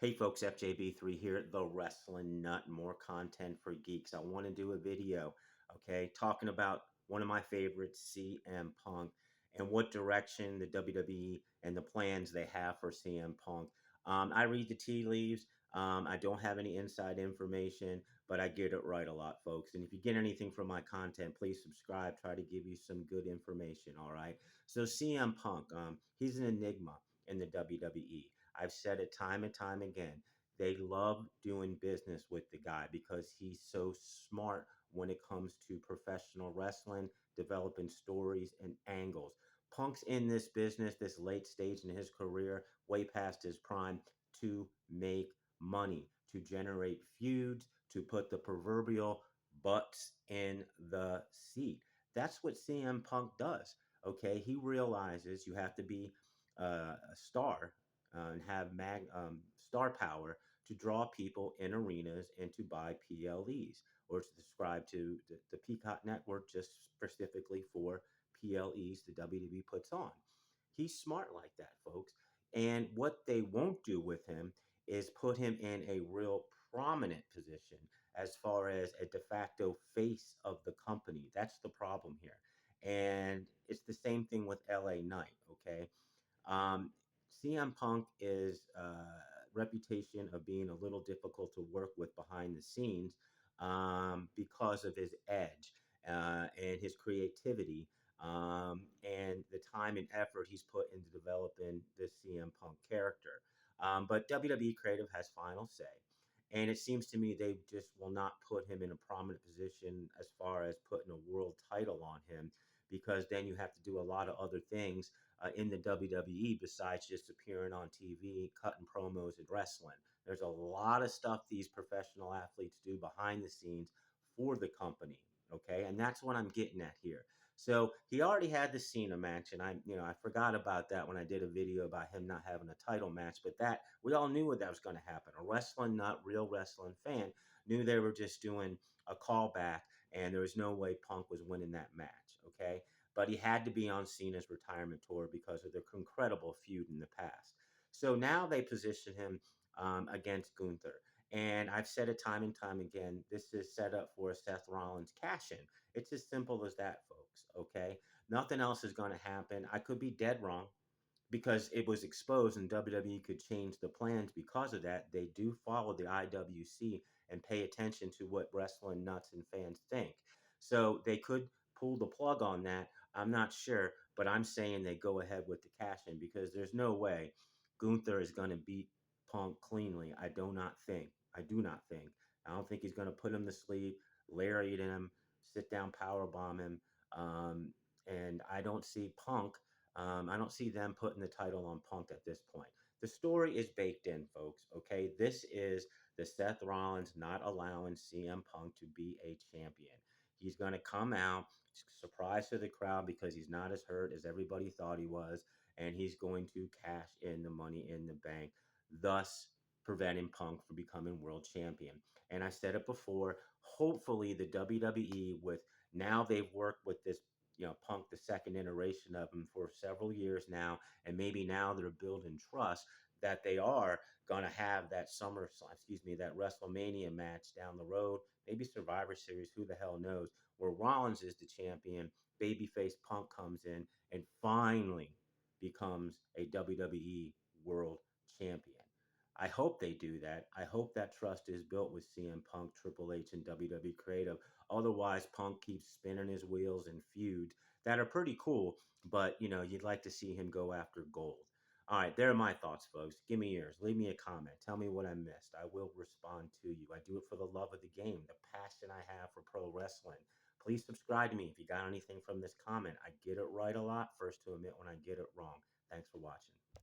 Hey folks, FJB3 here, the Wrestling Nut, more content for geeks. I want to do a video, okay, talking about one of my favorites, CM Punk, and what direction the WWE and the plans they have for CM Punk. I read the tea leaves. I don't have any inside information, but I get it right a lot, folks. And if you get anything from my content, please subscribe. Try to give you some good information, all right? So CM Punk, he's an enigma in the WWE. I've said it time and time again. They love doing business with the guy because he's so smart when it comes to professional wrestling, developing stories and angles. Punk's in this business, this late stage in his career, way past his prime, to make money, to generate feuds, to put the proverbial butts in the seat. That's what CM Punk does. Okay, he realizes you have to be a star and have star power to draw people in arenas and to buy PLEs or to subscribe to the Peacock Network just specifically for PLEs the WWE puts on. He's smart like that, folks. And what they won't do with him is put him in a real prominent position as far as a de facto face of the company. That's the problem here. And it's the same thing with LA Knight, okay? Um, CM Punk is reputation of being a little difficult to work with behind the scenes because of his edge and his creativity and the time and effort he's put into developing this CM Punk character. But WWE Creative has final say. And it seems to me they just will not put him in a prominent position as far as putting a world title on him, because then you have to do a lot of other things in the WWE besides just appearing on TV, cutting promos, and wrestling. There's a lot of stuff these professional athletes do behind the scenes for the company. Okay, and that's what I'm getting at here. So he already had the Cena match, and I forgot about that when I did a video about him not having a title match. But that we all knew what that was going to happen. A wrestling nut, real wrestling fan, knew they were just doing a callback, and there was no way Punk was winning that match. Okay, but he had to be on Cena's retirement tour because of their incredible feud in the past. So now they position him against Gunther. And I've said it time and time again, this is set up for a Seth Rollins cash in. It's as simple as that, folks. Okay. Nothing else is going to happen. I could be dead wrong because it was exposed and WWE could change the plans because of that. They do follow the IWC and pay attention to what wrestling nuts and fans think. So they could pull the plug on that. I'm not sure, but I'm saying they go ahead with the cash in because there's no way Gunther is going to beat Punk cleanly. I do not think. I do not think. I don't think he's going to put him to sleep, lariat him, sit down, power bomb him. And I don't see Punk I don't see them putting the title on Punk at this point. The story is baked in, folks. Okay, this is the Seth Rollins not allowing CM Punk to be a champion. He's going to come out, surprise to the crowd because he's not as hurt as everybody thought he was, and he's going to cash in the money in the bank, thus preventing Punk from becoming world champion. And I said it before, hopefully the WWE with now they've worked with this Punk, the second iteration of him for several years now, and maybe now they're building trust that they are going to have that that WrestleMania match down the road, maybe Survivor Series, who the hell knows, where Rollins is the champion, babyface Punk comes in and finally becomes a WWE World Champion. I hope they do that. I hope that trust is built with CM Punk, Triple H, and WWE Creative. Otherwise, Punk keeps spinning his wheels in feuds that are pretty cool, but you'd like to see him go after gold. All right, there are my thoughts, folks. Give me yours. Leave me a comment. Tell me what I missed. I will respond to you. I do it for the love of the game, the passion I have for pro wrestling. Please subscribe to me if you got anything from this comment. I get it right a lot. First to admit when I get it wrong. Thanks for watching.